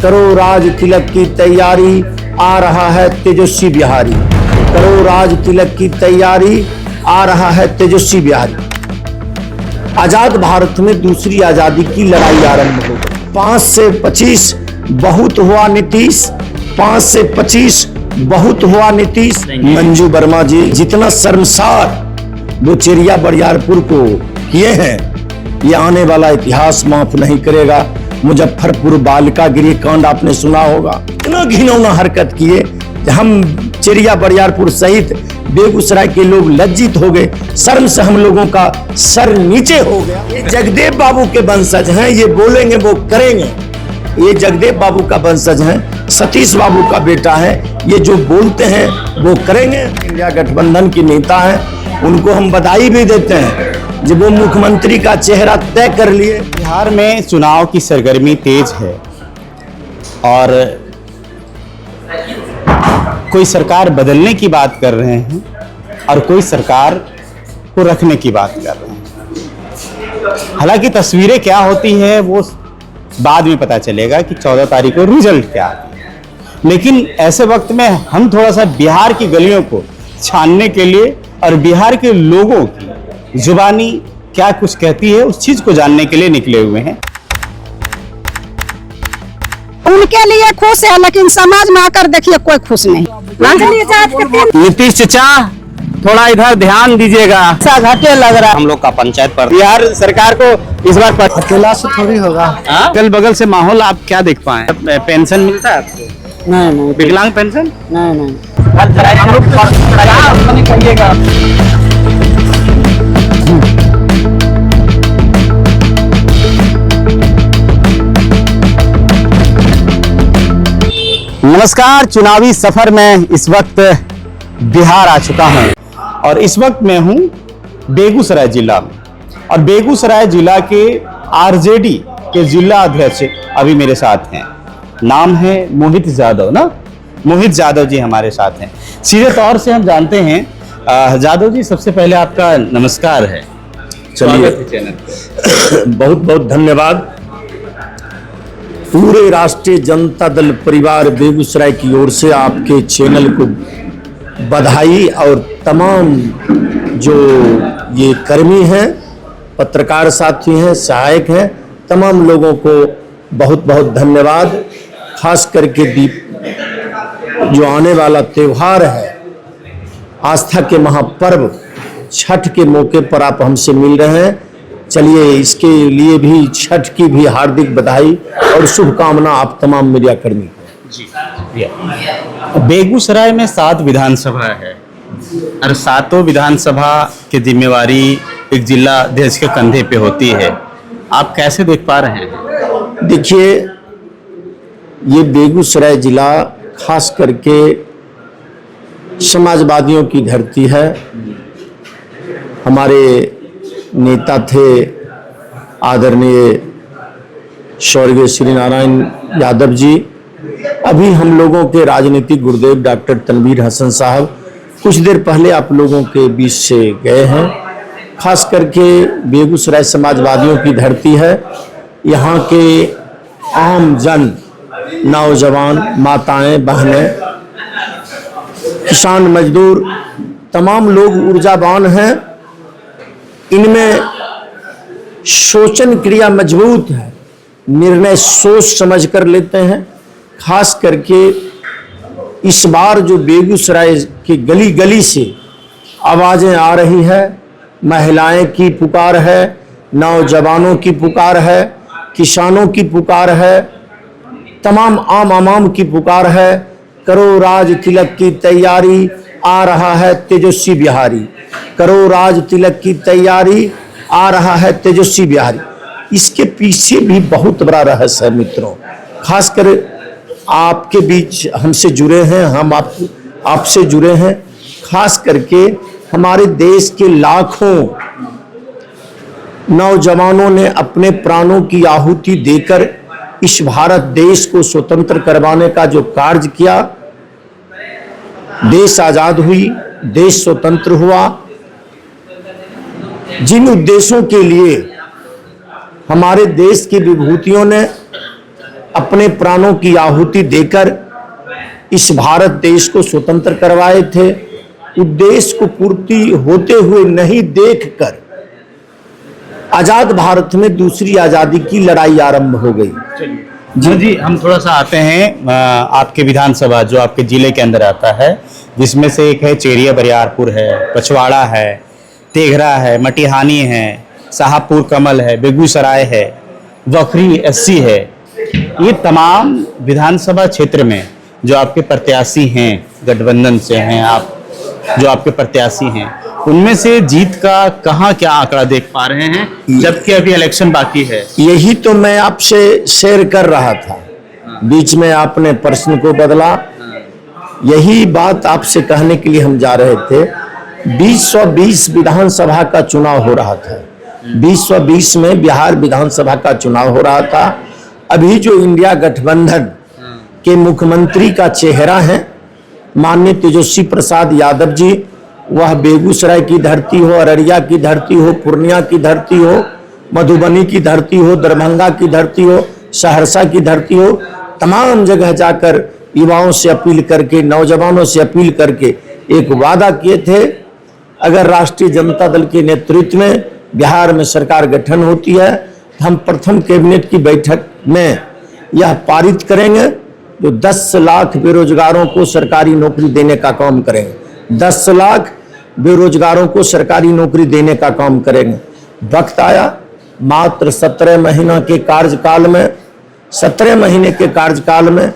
करो राज तिलक की तैयारी, आ रहा है तेजस्वी बिहारी। करो राज तिलक की तैयारी, आ रहा है तेजस्वी बिहारी। आजाद भारत में दूसरी आजादी की लड़ाई आरंभ हो गई। 5 से 25 बहुत हुआ नीतीश, 5 से 25 बहुत हुआ नीतीश। मंजू वर्मा जी जितना शर्मसार वो चेरिया बरियारपुर को किए हैं, ये आने वाला इतिहास माफ नहीं करेगा। मुजफ्फरपुर बालिका गृह कांड आपने सुना होगा, इतना घिनौना हरकत किए, हम चेरिया बरियारपुर सहित बेगूसराय के लोग लज्जित हो गए। शर्म से हम लोगों का सर नीचे हो गया। ये जगदेव बाबू के वंशज हैं, ये बोलेंगे वो करेंगे। ये जगदेव बाबू का वंशज हैं, सतीश बाबू का बेटा है, ये जो बोलते हैं वो करेंगे। इंडिया गठबंधन के नेता हैं, उनको हम बधाई भी देते हैं जब वो मुख्यमंत्री का चेहरा तय कर लिए। बिहार में चुनाव की सरगर्मी तेज है और कोई सरकार बदलने की बात कर रहे हैं और कोई सरकार को रखने की बात कर रहे हैं। हालांकि तस्वीरें क्या होती है वो बाद में पता चलेगा कि 14 तारीख को रिजल्ट क्या आती है। लेकिन ऐसे वक्त में हम थोड़ा सा बिहार की गलियों को छानने के लिए और बिहार के लोगों की जुबानी क्या कुछ कहती है उस चीज को जानने के लिए निकले हुए हैं। उनके लिए खुश है, लेकिन समाज में आकर देखिए कोई खुश नहीं। नीतीश चाचा थोड़ा इधर ध्यान दीजिएगा, घाटे लग रहा है हम लोग का पंचायत पर। बिहार सरकार को इस बार अकेला से थोड़ी होगा। अगल बगल से माहौल आप क्या देख पाए? पेंशन मिलता है आपको? नहीं, विकलांग पेंशन नहीं। नमस्कार, चुनावी सफर में इस वक्त बिहार आ चुका हूं और इस वक्त मैं हूं बेगूसराय जिला में। और बेगूसराय जिला के आरजेडी के जिला अध्यक्ष अभी मेरे साथ हैं। नाम है मोहित यादव ना? मोहित यादव जी हमारे साथ हैं। सीधे तौर से हम जानते हैं यादव जी, सबसे पहले आपका नमस्कार है। चलिए, बहुत बहुत धन्यवाद। पूरे राष्ट्रीय जनता दल परिवार बेगूसराय की ओर से आपके चैनल को बधाई और तमाम जो ये कर्मी हैं, पत्रकार साथी हैं, सहायक हैं, तमाम लोगों को बहुत बहुत धन्यवाद। खास करके जो आने वाला त्योहार है, आस्था के महापर्व छठ के मौके पर आप हमसे मिल रहे हैं। चलिए, इसके लिए भी छठ की भी हार्दिक बधाई और शुभकामना आप तमाम मीडिया कर्मी जी। बेगूसराय में 7 विधानसभा है और 7 विधानसभा की जिम्मेवारी एक जिला अध्यक्ष के कंधे पे होती है। आप कैसे देख पा रहे हैं? देखिए, ये बेगूसराय जिला खास करके समाजवादियों की धरती है। हमारे नेता थे आदरणीय स्वर्गीय श्री नारायण यादव जी। अभी हम लोगों के राजनीतिक गुरुदेव डॉक्टर तनवीर हसन साहब कुछ देर पहले आप लोगों के बीच से गए हैं। खास करके बेगूसराय समाजवादियों की धरती है। यहाँ के आम जन, नौजवान, माताएं, बहनें, किसान, मजदूर, तमाम लोग ऊर्जावान हैं। इनमें सोचन क्रिया मजबूत है, निर्णय सोच समझ कर लेते हैं। खास करके इस बार जो बेगूसराय की गली गली से आवाज़ें आ रही है, महिलाएं की पुकार है, नौजवानों की पुकार है, किसानों की पुकार है, तमाम आम आवाम की पुकार है। करो राज तिलक की तैयारी, आ रहा है तेजस्वी बिहारी। करो राज तिलक की तैयारी, आ रहा है तेजस्वी बिहारी। इसके पीछे भी बहुत बड़ा रहस्य है मित्रों। खासकर आपके बीच हमसे जुड़े हैं, हम आपसे जुड़े हैं। खास करके हमारे देश के लाखों नौजवानों ने अपने प्राणों की आहुति देकर इस भारत देश को स्वतंत्र करवाने का जो कार्य किया, देश आजाद हुई, देश स्वतंत्र हुआ। जिन उद्देश्यों के लिए हमारे देश की विभूतियों ने अपने प्राणों की आहुति देकर इस भारत देश को स्वतंत्र करवाए थे। उद्देश्य को पूर्ति होते हुए नहीं देखकर आजाद भारत में दूसरी आजादी की लड़ाई आरंभ हो गई। जी, हम थोड़ा सा आते हैं आपके विधानसभा जो आपके जिले के अंदर आता है, जिसमें से एक है चेरिया बरियारपुर है, पचवाड़ा है, तेघरा है, मटिहानी है, साहबपुर कमल है, बेगूसराय है, वखरी एससी है। ये तमाम विधानसभा क्षेत्र में जो आपके प्रत्याशी हैं, गठबंधन से हैं आप, जो आपके प्रत्याशी हैं, उनमें से जीत का कहाँ क्या आंकड़ा देख पा रहे हैं, जबकि अभी इलेक्शन बाकी है? यही तो मैं आपसे शेयर कर रहा था, बीच में आपने प्रश्न को बदला। यही बात आपसे कहने के लिए हम जा रहे थे। 2020 विधानसभा का चुनाव हो रहा था। 2020 में बिहार विधानसभा का चुनाव हो रहा था। अभी जो इंडिया गठबंधन के मुख्यमंत्री का चेहरा है माननीय तेजस्वी प्रसाद यादव जी, वह बेगूसराय की धरती हो, अररिया की धरती हो, पूर्णिया की धरती हो, मधुबनी की धरती हो, दरभंगा की धरती हो, सहरसा की धरती हो, तमाम जगह जाकर युवाओं से अपील करके, नौजवानों से अपील करके एक वादा किए थे, अगर राष्ट्रीय जनता दल के नेतृत्व में बिहार में सरकार गठन होती है तो हम प्रथम कैबिनेट की बैठक में यह पारित करेंगे जो 10 लाख बेरोजगारों को सरकारी नौकरी देने का काम करेंगे। 10 लाख बेरोजगारों को सरकारी नौकरी देने का काम करेंगे। वक्त आया, मात्र 17 महीना के कार्यकाल में, 17 महीने के कार्यकाल में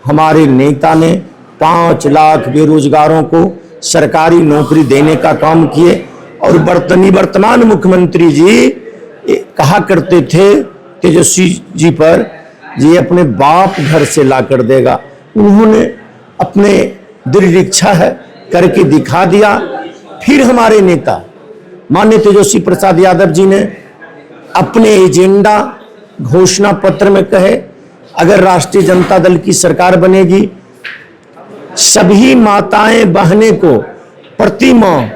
हमारे नेता ने 5 लाख बेरोजगारों को सरकारी नौकरी देने का काम किए। और वर्तमान मुख्यमंत्री जी कहा करते थे तेजस्वी जी पर, ये अपने बाप घर से ला कर देगा। उन्होंने अपने दृढ़ इच्छा है करके दिखा दिया। फिर हमारे नेता माननीय तेजस्वी प्रसाद यादव जी ने अपने एजेंडा घोषणा पत्र में कहे, अगर राष्ट्रीय जनता दल की सरकार बनेगी, सभी माताएं बहनें को प्रति माह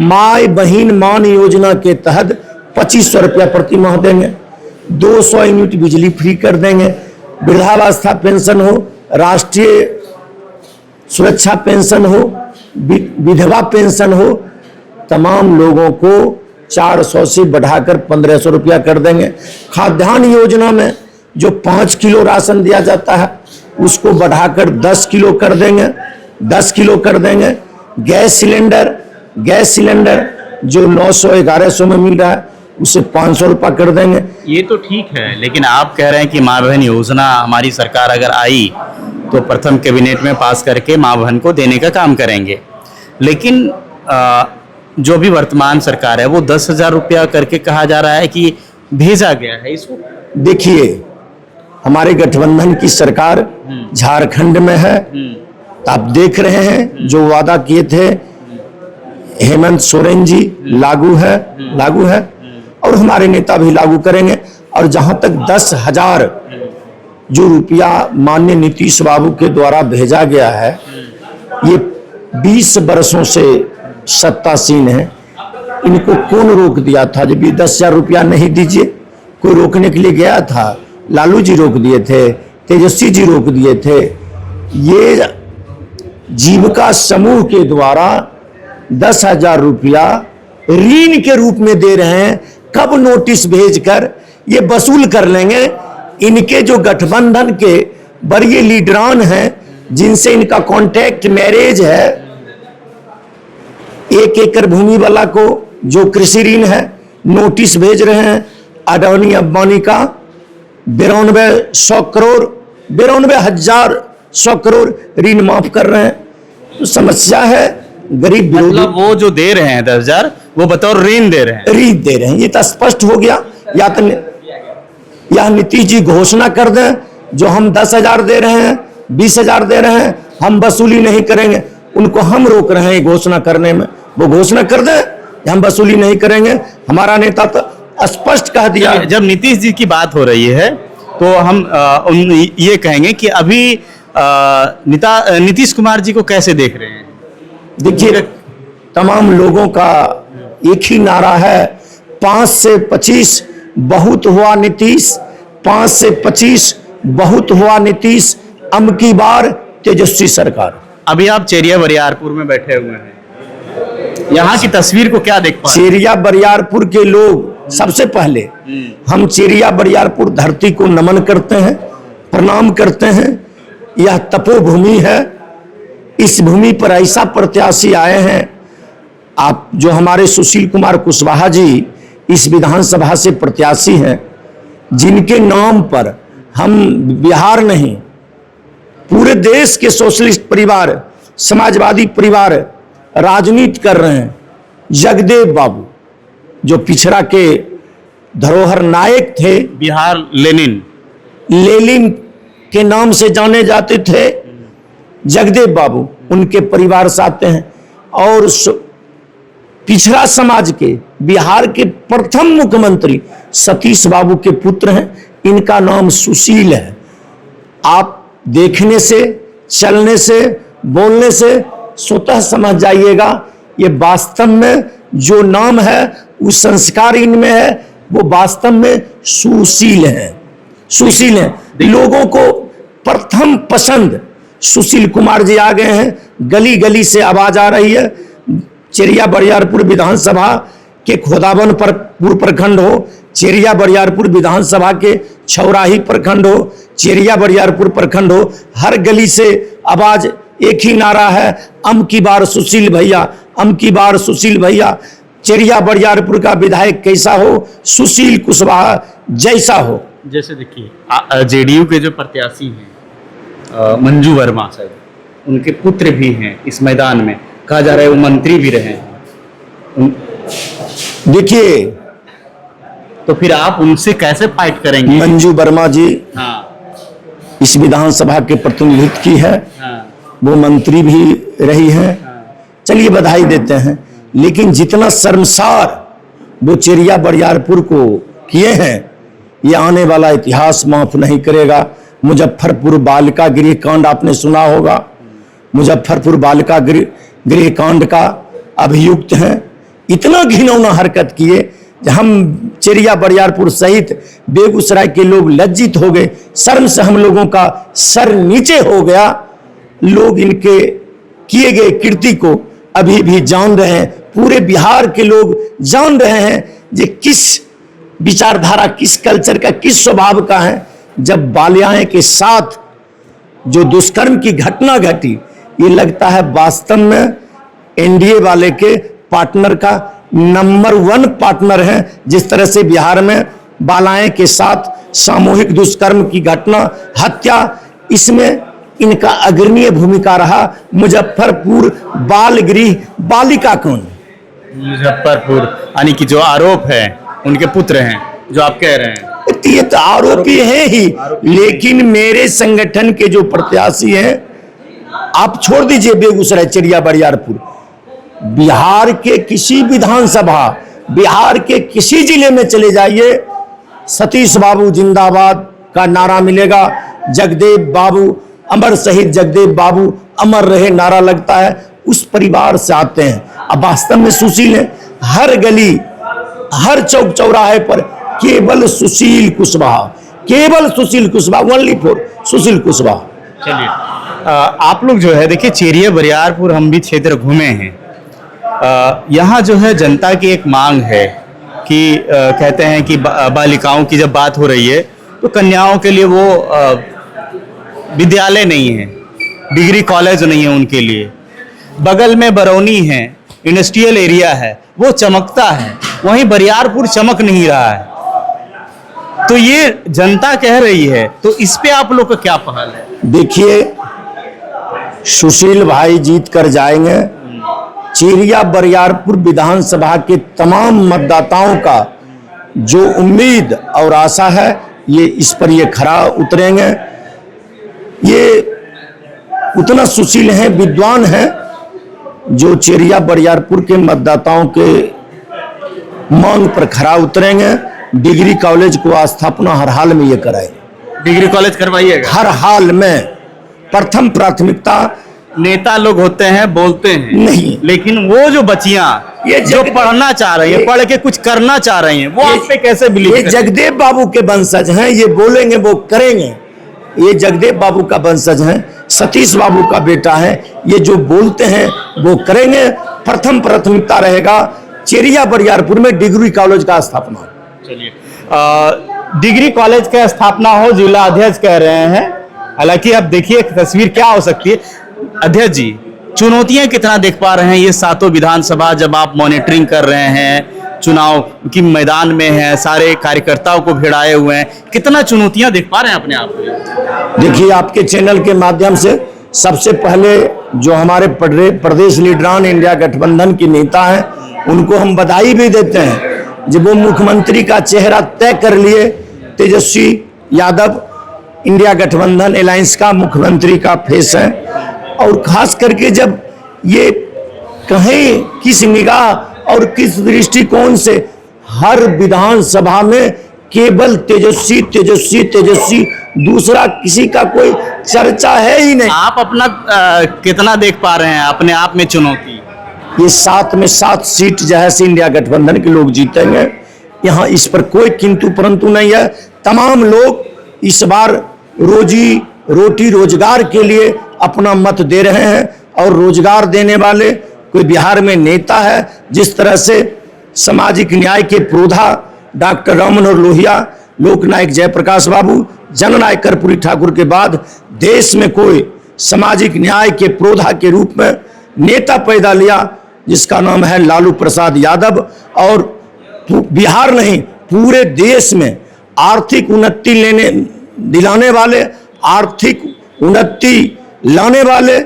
माय बहिन मान योजना के तहत 2500 रुपया प्रति माह देंगे। 200 यूनिट बिजली फ्री कर देंगे। वृद्धावस्था पेंशन हो, राष्ट्रीय सुरक्षा पेंशन हो, विधवा पेंशन हो, तमाम लोगों को 400 से बढ़ाकर 1500 रुपया कर देंगे। खाद्यान्न योजना में जो 5 किलो राशन दिया जाता है उसको बढ़ाकर 10 किलो कर देंगे, 10 किलो कर देंगे। गैस सिलेंडर जो 900-1100 में मिल रहा है उसे 500 रुपया कर देंगे। ये तो ठीक है, लेकिन आप कह रहे हैं कि माँ बहन योजना हमारी सरकार अगर आई तो प्रथम कैबिनेट में पास करके माँ बहन को देने का काम करेंगे। लेकिन जो भी वर्तमान सरकार है वो 10,000 रुपया करके कहा जा रहा है कि भेजा गया है इसको। देखिए, हमारे गठबंधन की सरकार झारखंड में है, आप देख रहे हैं जो वादा किए थे हेमंत सोरेन जी लागू है और हमारे नेता भी लागू करेंगे। और जहां तक 10,000 जो रुपया माननीय नीतीश बाबू के द्वारा भेजा गया है, ये 20 वर्षों से सत्तासीन है, इनको कौन रोक दिया था? जब ये 10,000 रुपया नहीं दीजिए, कोई रोकने के लिए गया था? लालू जी रोक दिए थे, तेजस्वी जी रोक दिए थे। ये जीविका समूह के द्वारा 10,000 रुपया ऋण के रूप में दे रहे हैं। कब नोटिस भेजकर ये वसूल कर लेंगे? इनके जो गठबंधन के बड़े लीडरान हैं जिनसे इनका कॉन्ट्रैक्ट मैरिज है, 1 एकड़ भूमि वाला को जो कृषि ऋण है नोटिस भेज रहे हैं। अडानी अंबानी का 92,100 करोड़ ऋण माफ कर रहे हैं। तो समस्या है गरीब विरोधी। मतलब वो जो दे रहे हैं 10,000 वो बतौर ऋण दे रहे हैं, ये तो स्पष्ट हो गया। या तो यह नीतीश जी घोषणा कर दें जो हम 10,000 दे रहे हैं, 20,000 दे रहे हैं, हम वसूली नहीं करेंगे, उनको हम रोक रहे हैं घोषणा करने में। वो घोषणा कर दें हम वसूली नहीं करेंगे। हमारा नेता तो स्पष्ट कह दिया। जब नीतीश जी की बात हो रही है तो हम ये कहेंगे कि अभी नीतीश कुमार जी को कैसे देख रहे हैं? देखिए, तमाम लोगों का एक ही नारा है, 5 से 25 बहुत हुआ नीतीश, 5 से 25 बहुत हुआ नीतीश, अब की बार तेजस्वी सरकार। अभी आप चेरिया बरियारपुर में बैठे हुए हैं, यहाँ की तस्वीर को क्या देख पा रहे हैं? चेरिया बरियारपुर के लोग सबसे पहले हम चेरिया बरियारपुर धरती को नमन करते हैं, प्रणाम करते हैं। यह तपोभूमि है, इस भूमि पर ऐसा प्रत्याशी आए हैं। आप जो हमारे सुशील कुमार कुशवाहा जी इस विधानसभा से प्रत्याशी हैं, जिनके नाम पर हम बिहार नहीं पूरे देश के सोशलिस्ट परिवार, समाजवादी परिवार राजनीति कर रहे हैं। जगदेव बाबू जो पिछड़ा के धरोहर नायक थे, बिहार लेनिन के नाम से जाने जाते थे, जगदेव बाबू उनके परिवार से आते हैं। और पिछड़ा समाज के बिहार के प्रथम मुख्यमंत्री सतीश बाबू के पुत्र हैं। इनका नाम सुशील है। आप देखने से, चलने से, बोलने से स्वतः समझ जाइएगा ये वास्तव में जो नाम है, उस संस्कार इनमें है, वो वास्तव में सुशील है। सुशील है, लोगों को प्रथम पसंद सुशील कुमार जी आ गए हैं। गली गली से आवाज आ रही है। चेरिया बरियारपुर विधानसभा के खोदावनपुर प्रखंड हो, चेरिया बरियारपुर विधानसभा के छौराही प्रखंड हो, चेरिया बरियारपुर प्रखंड हो, हर गली से आवाज एक ही नारा है, अम की बार सुशील भैया, अम की बार सुशील भैया। चेरिया बरियारपुर का विधायक कैसा हो, सुशील कुशवाहा जैसा हो। जैसे देखिए जेडीयू के जो प्रत्याशी हैं मंजू वर्मा सर, उनके पुत्र भी हैं इस मैदान में, कहा जा रहा है वो मंत्री भी रहे हैं। देखिए, तो फिर आप उनसे कैसे फाइट करेंगे? मंजू वर्मा जी हाँ इस विधानसभा के प्रतिनिधित्व की है, हाँ वो मंत्री भी रही है। चलिए बधाई देते हैं, लेकिन जितना शर्मसार वो चेरिया बरियारपुर को किए हैं, ये आने वाला इतिहास माफ नहीं करेगा। मुजफ्फरपुर बालिका गृह कांड आपने सुना होगा। मुजफ्फरपुर बालिका गृह कांड का अभियुक्त हैं। इतना घिनौना हरकत किए, हम चेरिया बरियारपुर सहित बेगूसराय के लोग लज्जित हो गए। शर्म से हम लोगों का सर नीचे हो गया। लोग इनके किए गए कृति को अभी भी जान रहे हैं। पूरे बिहार के लोग जान रहे हैं ये किस विचारधारा, किस कल्चर का, किस स्वभाव का है। जब बालियाएं के साथ जो दुष्कर्म की घटना घटी, ये लगता है वास्तव में एनडीए वाले के पार्टनर का नंबर 1 पार्टनर है। जिस तरह से बिहार में बालियाएं के साथ सामूहिक दुष्कर्म की घटना, हत्या, इसमें इनका अग्रणीय भूमिका रहा। मुजफ्फरपुर बाल गृह बालिका कांड, मुजफ्फरपुर यानी कि जो आरोप है उनके पुत्र हैं, जो आप कह रहे हैं, ये तो आरोपी है ही। लेकिन मेरे संगठन के जो प्रत्याशी हैं, आप छोड़ दीजिए बेगूसराय, चेरिया बरियारपुर, बिहार के किसी विधानसभा, बिहार के किसी जिले में चले जाइए, सतीश बाबू जिंदाबाद का नारा मिलेगा। जगदेव बाबू अमर, शहीद जगदेव बाबू अमर रहे नारा लगता है। उस परिवार से आते हैं। अब वास्तव में सुशील है। हर गली, हर चौक चौराहे पर केवल सुशील कुशवाहा, केवल सुशील कुशवाहा, ओनली फॉर सुशील कुशवाहा। चलिए आप लोग जो है देखिए, चेरिया बरियारपुर हम भी क्षेत्र घूमे हैं। यहाँ जो है जनता की एक मांग है कि कहते हैं कि बालिकाओं की जब बात हो रही है तो कन्याओं के लिए वो विद्यालय नहीं है, डिग्री कॉलेज नहीं है उनके लिए। बगल में बरौनी है, इंडस्ट्रियल एरिया है, वो चमकता है, वहीं बरियारपुर चमक नहीं रहा है। तो ये जनता कह रही है, तो इस पे आप लोग का क्या पहल है? देखिए, सुशील भाई जीत कर जाएंगे। चेरिया बरियारपुर विधानसभा के तमाम मतदाताओं का जो उम्मीद और आशा है, ये इस पर ये खरा उतरेंगे। ये उतना सुशील हैं, विद्वान हैं, जो चेरिया बरियारपुर के मतदाताओं के मांग पर खरा उतरेंगे। डिग्री कॉलेज को स्थापना हर हाल में ये कराएंगे। डिग्री कॉलेज करवाइएगा? हर हाल में। प्रथम प्राथमिकता। नेता लोग होते हैं, बोलते हैं नहीं, लेकिन वो जो बच्चियां ये जो पढ़ना चाह रही हैं, पढ़ के कुछ करना चाह रही हैं, वो आप पे कैसे बिलीव ये करें? जगदेव बाबू के वंशज हैं। ये बोलेंगे वो करेंगे। ये जगदेव बाबू का वंशज है, सतीश बाबू का बेटा है। ये जो बोलते हैं वो करेंगे। प्रथम प्राथमिकता रहेगा चेरिया बरियारपुर में डिग्री कॉलेज का स्थापना। चलिए, डिग्री कॉलेज का स्थापना हो, जिला अध्यक्ष कह रहे हैं। हालांकि अब देखिए तस्वीर क्या हो सकती है। अध्यक्ष जी, चुनौतियां कितना देख पा रहे हैं ये सातों विधानसभा, जब आप मॉनिटरिंग कर रहे हैं, चुनाव की मैदान में हैं, सारे कार्यकर्ताओं को भिड़ाए हुए हैं, कितना चुनौतियां देख पा रहे हैं अपने आप में? देखिए, आपके चैनल के माध्यम से सबसे पहले जो हमारे प्रदेश लीडरान इंडिया गठबंधन के नेता हैं, उनको हम बधाई भी देते हैं जब वो मुख्यमंत्री का चेहरा तय कर लिए। तेजस्वी यादव इंडिया गठबंधन अलायंस का मुख्यमंत्री का फेस है। और खास करके जब ये कहें किस निगाह और किस दृष्टिकोण से हर विधानसभा में केवल तेजस्वी तेजस्वी तेजस्वी, दूसरा किसी का कोई चर्चा है ही नहीं। आप अपना कितना देख पा रहे हैं अपने आप में चुनौती? ये 7 में 7 सीट जो है इंडिया गठबंधन के लोग जीतेंगे। यहाँ इस पर कोई किंतु परंतु नहीं है। तमाम लोग इस बार रोजी रोटी रोजगार के लिए अपना मत दे रहे हैं। और रोजगार देने वाले कोई बिहार में नेता है, जिस तरह से सामाजिक न्याय के प्रोधा डॉक्टर राम मनोहर लोहिया, लोकनायक जयप्रकाश बाबू, जननायक कर्पूरी ठाकुर के बाद देश में कोई सामाजिक न्याय के प्रोधा के रूप में नेता पैदा लिया, जिसका नाम है लालू प्रसाद यादव। और बिहार नहीं, पूरे देश में आर्थिक उन्नति दिलाने वाले, आर्थिक उन्नति लाने वाले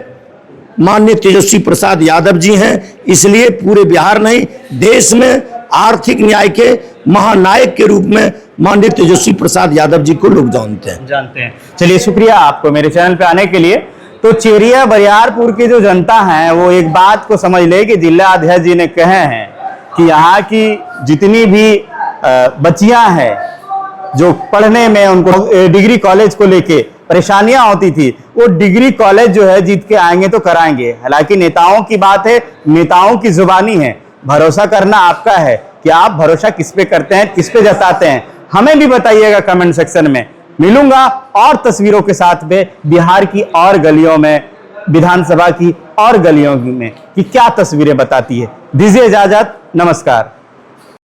माननीय तेजस्वी प्रसाद यादव जी हैं। इसलिए पूरे बिहार नहीं, देश में आर्थिक न्याय के महानायक के रूप में माननीय तेजस्वी प्रसाद यादव जी को लोग जानते हैं। चलिए, शुक्रिया आपको मेरे चैनल पे आने के लिए। तो चेरिया बरियारपुर की जो जनता है वो एक बात को समझ ले कि जिला अध्यक्ष जी ने कहे हैं कि यहाँ की जितनी भी बच्चियां हैं जो पढ़ने में उनको डिग्री कॉलेज को लेके परेशानियां होती थी, वो डिग्री कॉलेज जो है जीत के आएंगे तो कराएंगे। हालांकि नेताओं की बात है, नेताओं की जुबानी है, भरोसा करना आपका है कि आप भरोसा किस पे करते हैं, किस पे जताते हैं। हमें भी बताइएगा कमेंट सेक्शन में। मिलूंगा और तस्वीरों के साथ में बिहार की और गलियों में, विधानसभा की और गलियों में कि क्या तस्वीरें बताती है। दीजिए इजाजत, नमस्कार।